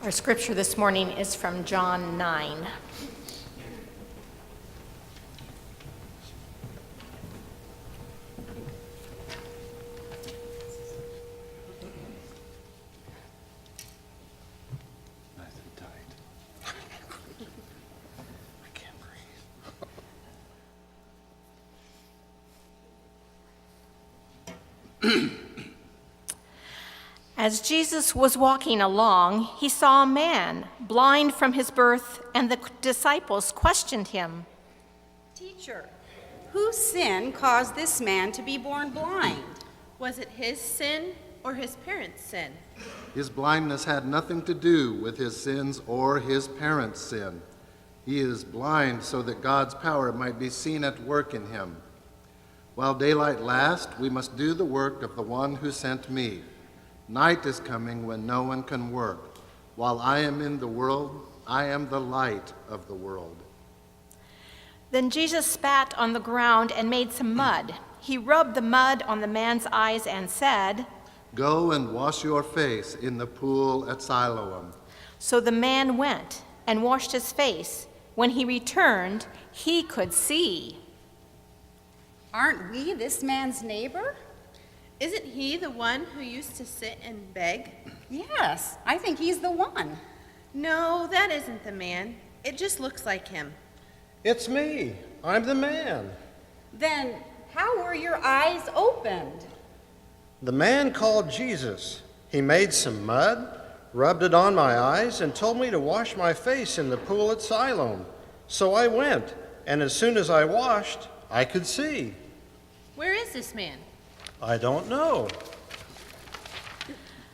Our scripture this morning is from John 9. As Jesus was walking along, he saw a man blind from his birth, and the disciples questioned him. Teacher, whose sin caused this man to be born blind? Was it his sin or his parents' sin? His blindness had nothing to do with his sins or his parents' sin. He is blind so that God's power might be seen at work in him. While daylight lasts, we must do the work of the one who sent me. Night is coming when no one can work. While I am in the world, I am the light of the world. Then Jesus spat on the ground and made some mud. He rubbed the mud on the man's eyes and said, Go and wash your face in the pool at Siloam. So the man went and washed his face. When he returned, he could see. Aren't we this man's neighbor? Isn't he the one who used to sit and beg? Yes, I think he's the one. No, that isn't the man. It just looks like him. It's me. I'm the man. Then how were your eyes opened? The man called Jesus. He made some mud, rubbed it on my eyes, and told me to wash my face in the pool at Siloam. So I went, and as soon as I washed, I could see. Where is this man? I don't know.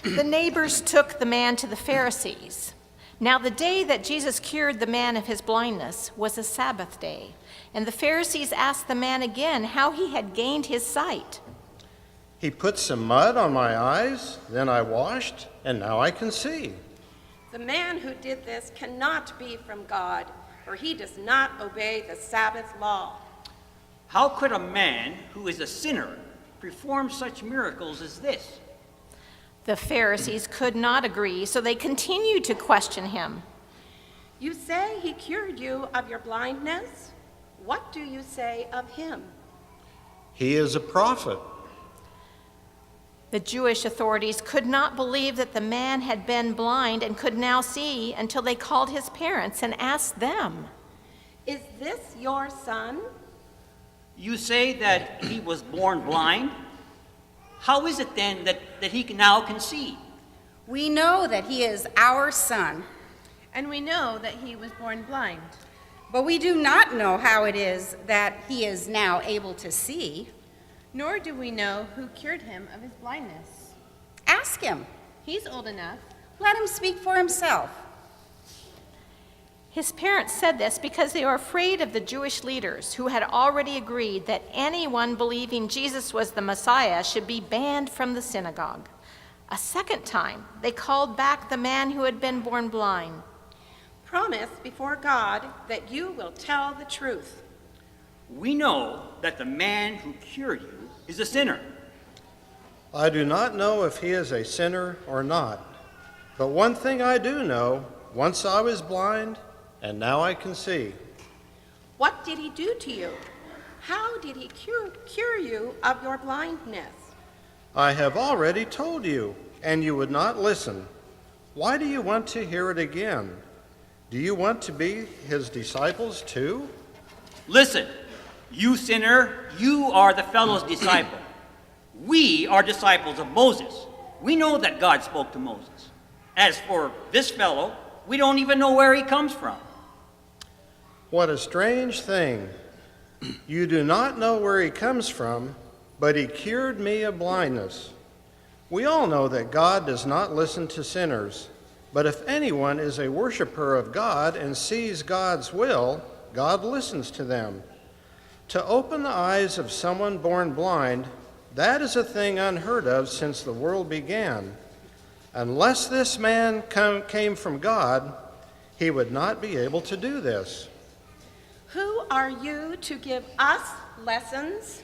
The neighbors took the man to the Pharisees. Now the day that Jesus cured the man of his blindness was a Sabbath day, and the Pharisees asked the man again how he had gained his sight. He put some mud on my eyes, then I washed, and now I can see. The man who did this cannot be from God, for he does not obey the Sabbath law. How could a man who is a sinner perform such miracles as this? The Pharisees could not agree, so they continued to question him. You say he cured you of your blindness? What do you say of him? He is a prophet. The Jewish authorities could not believe that the man had been blind and could now see until they called his parents and asked them, Is this your son? You say that he was born blind? How is it then that he now can see? We know that he is our son, And we know that he was born blind. but we do not know how it is that he is now able to see. Nor do we know who cured him of his blindness. Ask him. He's old enough. Let him speak for himself. His parents said this because they were afraid of the Jewish leaders who had already agreed that anyone believing Jesus was the Messiah should be banned from the synagogue. A second time, they called back the man who had been born blind. Promise before God that you will tell the truth. We know that the man who cured you is a sinner. I do not know if he is a sinner or not. But one thing I do know, once I was blind, and now I can see. What did he do to you? How did he cure you of your blindness? I have already told you, and you would not listen. Why do you want to hear it again? Do you want to be his disciples too? Listen, you sinner, you are the fellow's disciple. We are disciples of Moses. We know that God spoke to Moses. As for this fellow, we don't even know where he comes from. What a strange thing. You do not know where he comes from, but he cured me of blindness. We all know that God does not listen to sinners, but if anyone is a worshiper of God and sees God's will, God listens to them. To open the eyes of someone born blind, that is a thing unheard of since the world began. Unless this man came from God, he would not be able to do this. Who are you to give us lessons?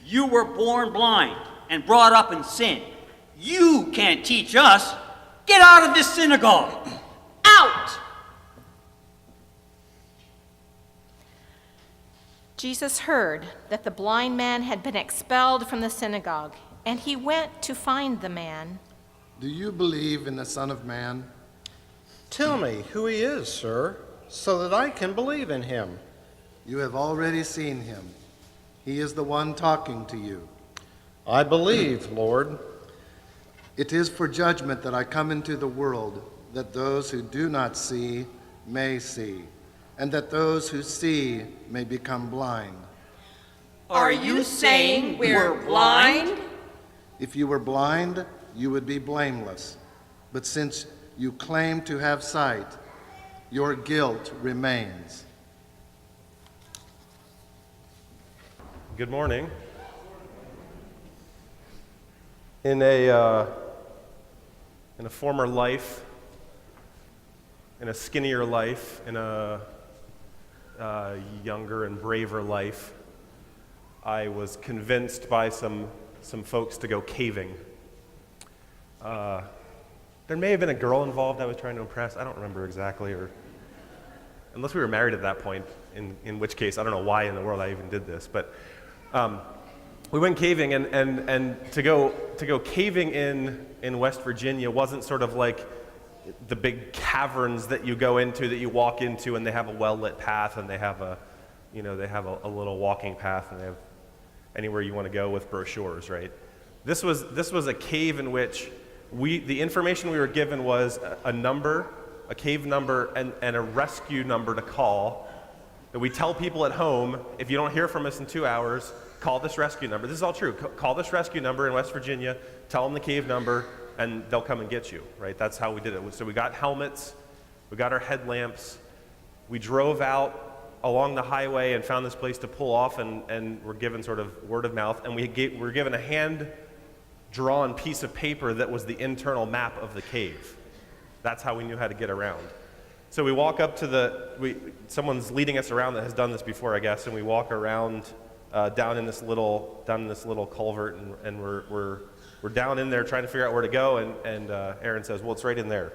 You were born blind and brought up in sin. You can't teach us. Get out of this synagogue. Out! Jesus heard that the blind man had been expelled from the synagogue, and he went to find the man. Do you believe in the Son of Man? Tell me who he is, sir, so that I can believe in him. You have already seen him. He is the one talking to you. I believe, Lord. It is for judgment that I come into the world, that those who do not see may see, and that those who see may become blind. Are you saying we're blind? If you were blind, you would be blameless. But since you claim to have sight, your guilt remains. Good morning. In a former life, in a skinnier life, in a younger and braver life, I was convinced by some folks to go caving. There may have been a girl involved I was trying to impress. I don't remember exactly, or unless we were married at that point, in which case I don't know why in the world I even did this. But we went caving, and to go caving in West Virginia wasn't sort of like the big caverns that you go into, that you walk into, and they have a well-lit path, and they have a little walking path, and they have anywhere you want to go with brochures, right? This was a cave in which the information we were given was a number, a cave number, and a rescue number to call. That we tell people at home, if you don't hear from us in 2 hours, call this rescue number. This is all true. Call this rescue number in West Virginia, tell them the cave number, and they'll come and get you, right? That's how we did it. So we got helmets, we got our headlamps, we drove out along the highway and found this place to pull off, and were given sort of word of mouth, and we were given a hand-drawn piece of paper that was the internal map of the cave. That's how we knew how to get around. So we walk up to someone's leading us around that has done this before, I guess, and we walk around down in this little culvert, and we're down in there trying to figure out where to go, and Aaron says, well, it's right in there.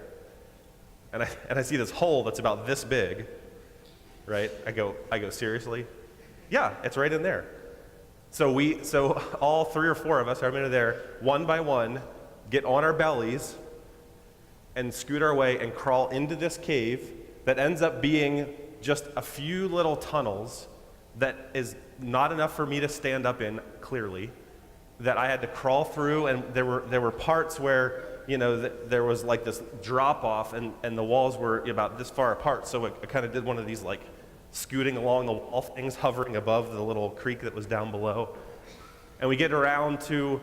And I see this hole that's about this big, right? I go, seriously? Yeah, it's right in there. So all 3 or 4 of us, however many are there, one by one, get on our bellies and scoot our way and crawl into this cave that ends up being just a few little tunnels that is not enough for me to stand up in, clearly, that I had to crawl through, and there were parts where, there was like this drop off, and the walls were about this far apart, so I kind of did one of these like scooting along the wall things, hovering above the little creek that was down below. And we get around to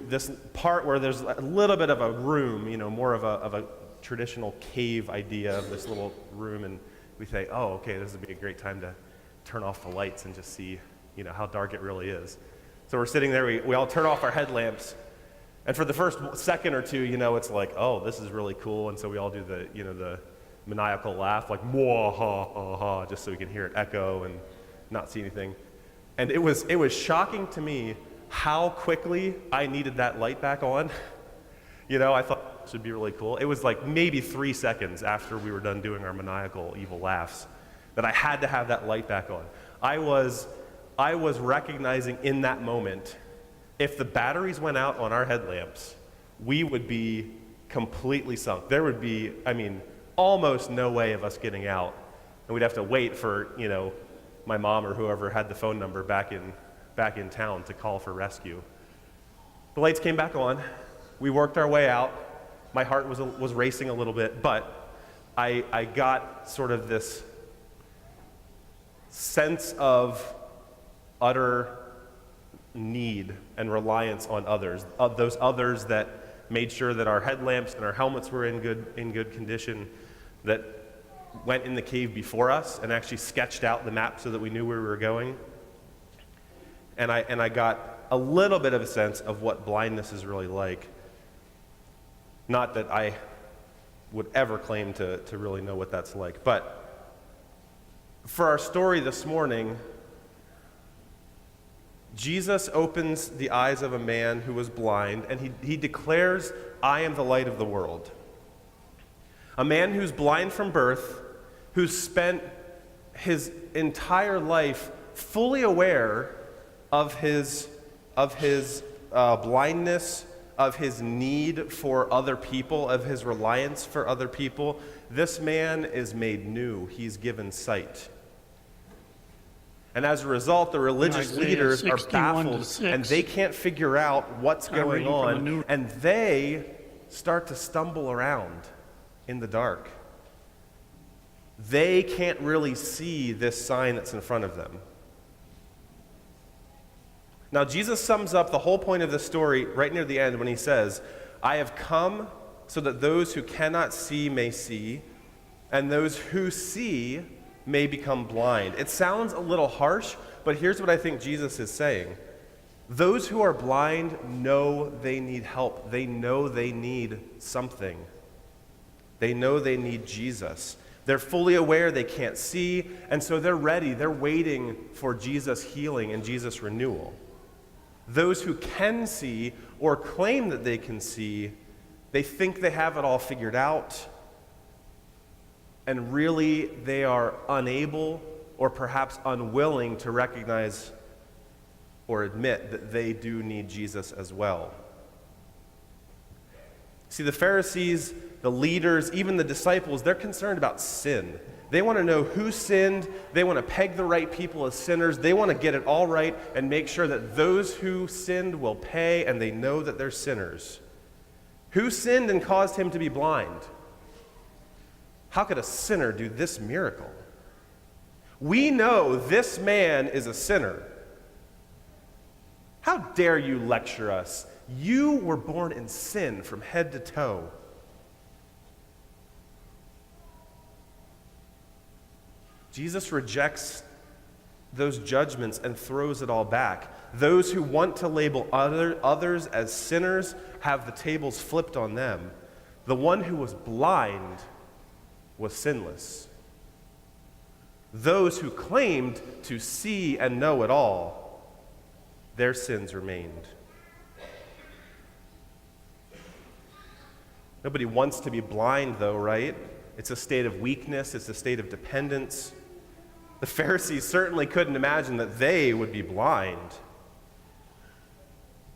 this part where there's a little bit of a room, more of a traditional cave idea of this little room, and we say, oh, okay, this would be a great time to turn off the lights and just see, how dark it really is. So we're sitting there, we all turn off our headlamps, and for the first second or two, it's like, oh, this is really cool, and so we all do the maniacal laugh, like, mwah, ha, ha, ha, just so we can hear it echo and not see anything. And it was shocking to me how quickly I needed that light back on. I thought this would be really cool. It was like maybe 3 seconds after we were done doing our maniacal evil laughs that I had to have that light back on. I was recognizing in that moment, if the batteries went out on our headlamps, we would be completely sunk. There would be, almost no way of us getting out. And we'd have to wait for, my mom or whoever had the phone number back in town to call for rescue. The lights came back on. We worked our way out. My heart was racing a little bit, but I got sort of this sense of utter need and reliance on others, those others that made sure that our headlamps and our helmets were in good condition, that went in the cave before us and actually sketched out the map so that we knew where we were going. And I got a little bit of a sense of what blindness is really like. Not that I would ever claim to really know what that's like. But for our story this morning, Jesus opens the eyes of a man who was blind, and he declares, "I am the light of the world." A man who's blind from birth, who's spent his entire life fully aware of his blindness, of his need for other people, of his reliance for other people. This man is made new. He's given sight. And as a result, the religious Isaiah leaders are 61 to baffled, 6. and they can't figure out what's I'm going reading from the on, New- and they start to stumble around in the dark. They can't really see this sign that's in front of them. Now, Jesus sums up the whole point of the story right near the end when he says, "I have come so that those who cannot see may see, and those who see may become blind." It sounds a little harsh, but here's what I think Jesus is saying. Those who are blind know they need help. They know they need something. They know they need Jesus. They're fully aware they can't see, and so they're ready. They're waiting for Jesus' healing and Jesus' renewal. Those who can see or claim that they can see, they think they have it all figured out, and really they are unable or perhaps unwilling to recognize or admit that they do need Jesus as well. See, the Pharisees, the leaders, even the disciples, they're concerned about sin. They want to know who sinned. They want to peg the right people as sinners. They want to get it all right and make sure that those who sinned will pay, and they know that they're sinners. Who sinned and caused him to be blind? How could a sinner do this miracle? We know this man is a sinner. How dare you lecture us? You were born in sin from head to toe. Jesus rejects those judgments and throws it all back. Those who want to label others as sinners have the tables flipped on them. The one who was blind was sinless. Those who claimed to see and know it all, their sins remained. Nobody wants to be blind, though, right? It's a state of weakness. It's a state of dependence. The Pharisees certainly couldn't imagine that they would be blind.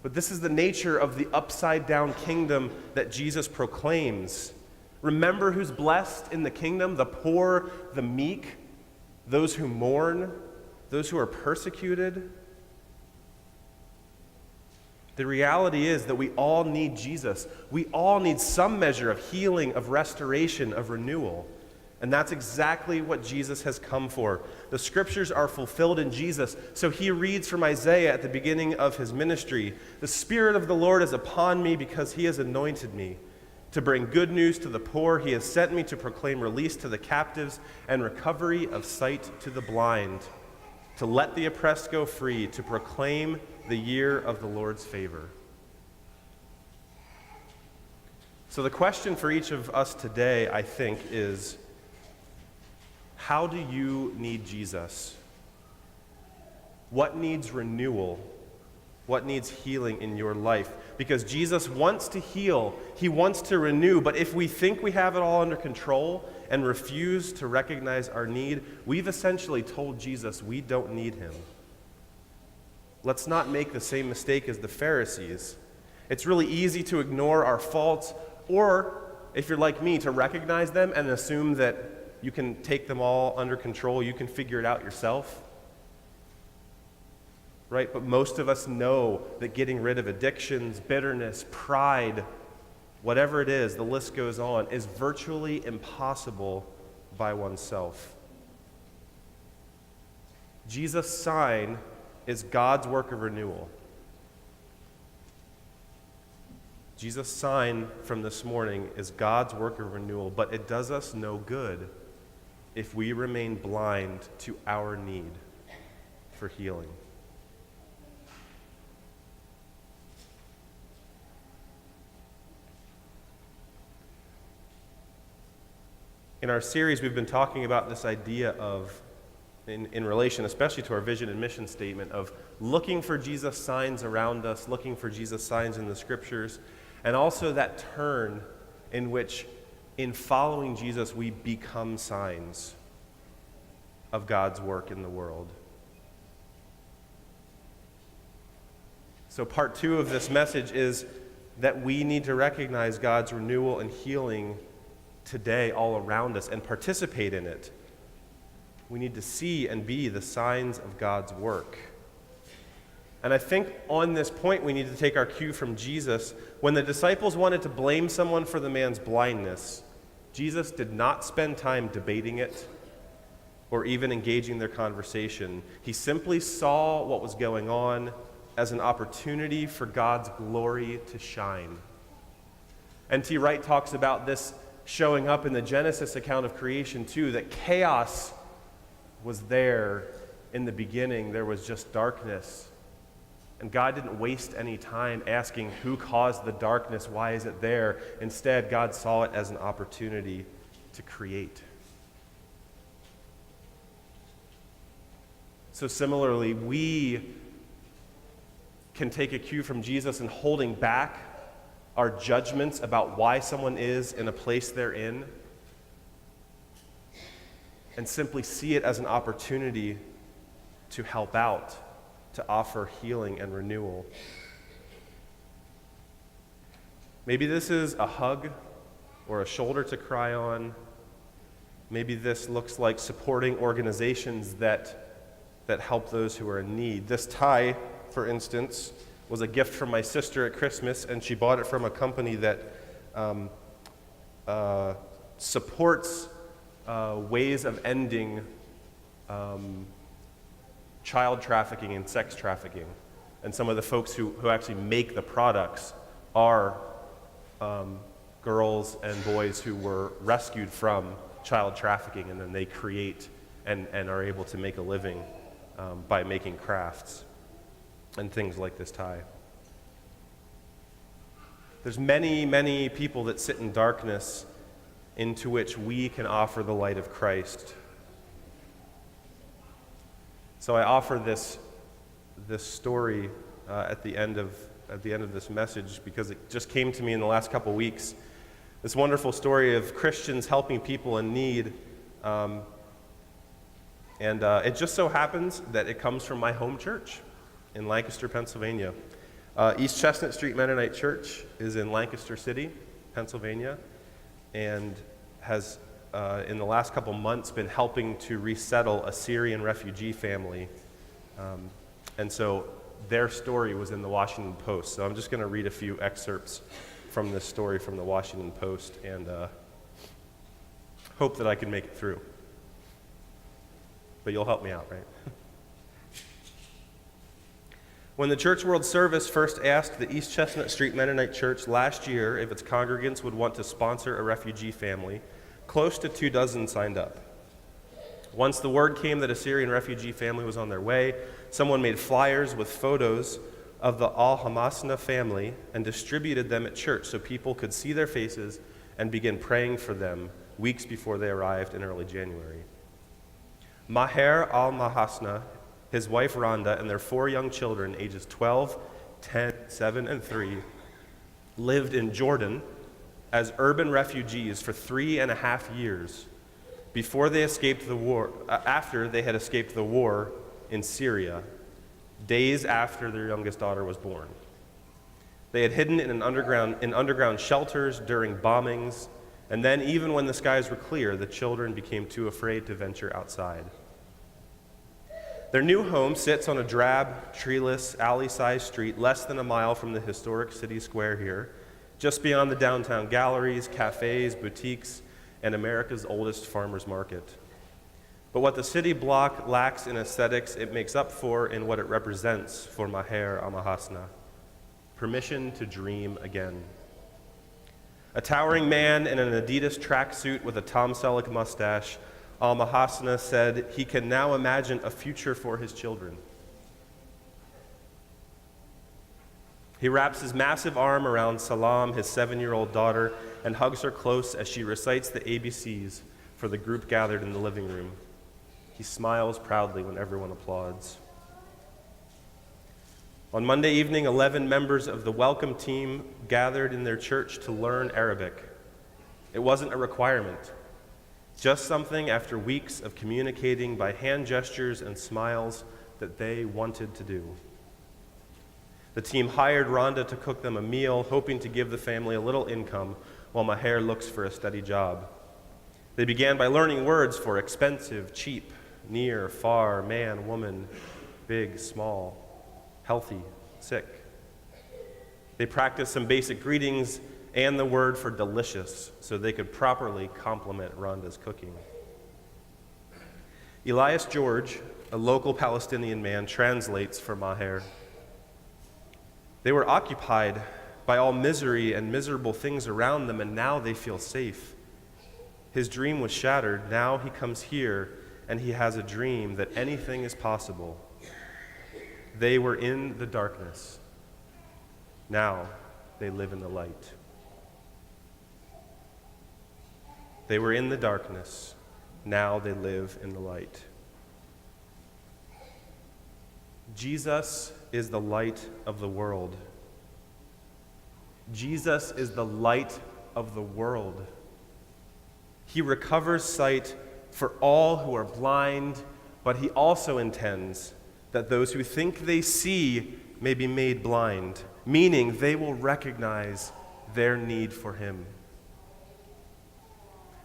But this is the nature of the upside-down kingdom that Jesus proclaims. Remember who's blessed in the kingdom? The poor, the meek, those who mourn, those who are persecuted. The reality is that we all need Jesus. We all need some measure of healing, of restoration, of renewal. And that's exactly what Jesus has come for. The scriptures are fulfilled in Jesus. So he reads from Isaiah at the beginning of his ministry, "The Spirit of the Lord is upon me because he has anointed me to bring good news to the poor. He has sent me to proclaim release to the captives and recovery of sight to the blind, to let the oppressed go free, to proclaim the year of the Lord's favor." So the question for each of us today, I think, is, how do you need Jesus? What needs renewal? What needs healing in your life? Because Jesus wants to heal, he wants to renew, but if we think we have it all under control and refuse to recognize our need, we've essentially told Jesus we don't need him. Let's not make the same mistake as the Pharisees. It's really easy to ignore our faults, or if you're like me, to recognize them and assume that you can take them all under control, you can figure it out yourself. Right? But most of us know that getting rid of addictions, bitterness, pride, whatever it is, the list goes on, is virtually impossible by oneself. Jesus' sign is God's work of renewal. Jesus' sign from this morning is God's work of renewal, but it does us no good if we remain blind to our need for healing. In our series, we've been talking about this idea of in relation especially to our vision and mission statement of looking for Jesus signs around us, looking for Jesus signs in the scriptures, and also that turn in which in following Jesus we become signs of God's work in the world. So part 2 of this message is that we need to recognize God's renewal and healing today all around us and participate in it. We need to see and be the signs of God's work. And I think on this point we need to take our cue from Jesus. When the disciples wanted to blame someone for the man's blindness, Jesus did not spend time debating it or even engaging their conversation. He simply saw what was going on as an opportunity for God's glory to shine. N.T. Wright talks about this showing up in the Genesis account of creation too, that chaos was there in the beginning. There was just darkness. And God didn't waste any time asking who caused the darkness, why is it there? Instead, God saw it as an opportunity to create. So similarly, we can take a cue from Jesus in holding back our judgments about why someone is in a place they're in, and simply see it as an opportunity to help out, to offer healing and renewal. Maybe this is a hug or a shoulder to cry on. Maybe this looks like supporting organizations that help those who are in need. This tie, for instance, was a gift from my sister at Christmas, and she bought it from a company that supports ways of ending child trafficking and sex trafficking. And some of the folks who actually make the products are girls and boys who were rescued from child trafficking, and then they create and are able to make a living by making crafts and things like this tie. There's many, many people that sit in darkness into which we can offer the light of Christ. So I offer this story at the end of this message because it just came to me in the last couple weeks. This wonderful story of Christians helping people in need, and it just so happens that it comes from my home church in Lancaster, Pennsylvania. East Chestnut Street Mennonite Church is in Lancaster City, Pennsylvania, and has, in the last couple months, been helping to resettle a Syrian refugee family. And so their story was in the Washington Post. So I'm just going to read a few excerpts from this story from the Washington Post and hope that I can make it through. But you'll help me out, right? When the Church World Service first asked the East Chestnut Street Mennonite Church last year if its congregants would want to sponsor a refugee family, close to 24 signed up. Once the word came that a Syrian refugee family was on their way, someone made flyers with photos of the Al-Hamasna family and distributed them at church so people could see their faces and begin praying for them weeks before they arrived in early January. Maher Al-Mahasna, his wife Rhonda, and their 4 young children, ages 12, 10, 7, and 3, lived in Jordan as urban refugees for 3.5 years before they escaped the war, after they had escaped the war in Syria, days after their youngest daughter was born. They had hidden in underground shelters during bombings, and then even when the skies were clear, the children became too afraid to venture outside. Their new home sits on a drab, treeless, alley-sized street less than a mile from the historic city square here, just beyond the downtown galleries, cafes, boutiques, and America's oldest farmers market. But what the city block lacks in aesthetics, it makes up for in what it represents for Maher Al-Mahasna: permission to dream again. A towering man in an Adidas tracksuit with a Tom Selleck mustache, Al-Mahasna said he can now imagine a future for his children. He wraps his massive arm around Salam, his 7-year-old daughter, and hugs her close as she recites the ABCs for the group gathered in the living room. He smiles proudly when everyone applauds. On Monday evening, 11 members of the welcome team gathered in their church to learn Arabic. It wasn't a requirement, just something after weeks of communicating by hand gestures and smiles that they wanted to do. The team hired Rhonda to cook them a meal, hoping to give the family a little income while Maher looks for a steady job. They began by learning words for expensive, cheap, near, far, man, woman, big, small, healthy, sick. They practiced some basic greetings and the word for delicious so they could properly compliment Rhonda's cooking. Elias George, a local Palestinian man, translates for Maher. They were occupied by all misery and miserable things around them, and now they feel safe. His dream was shattered. Now he comes here, and he has a dream that anything is possible. They were in the darkness. Now they live in the light. They were in the darkness. Now they live in the light. Jesus is the light of the world. Jesus is the light of the world. He recovers sight for all who are blind, but he also intends that those who think they see may be made blind, meaning they will recognize their need for him.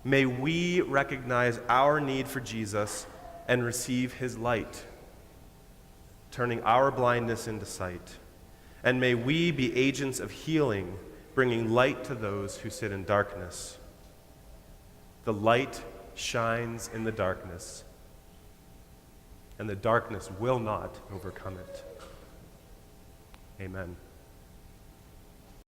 May we recognize our need for Jesus and receive his light, turning our blindness into sight. And may we be agents of healing, bringing light to those who sit in darkness. The light shines in the darkness, and the darkness will not overcome it. Amen.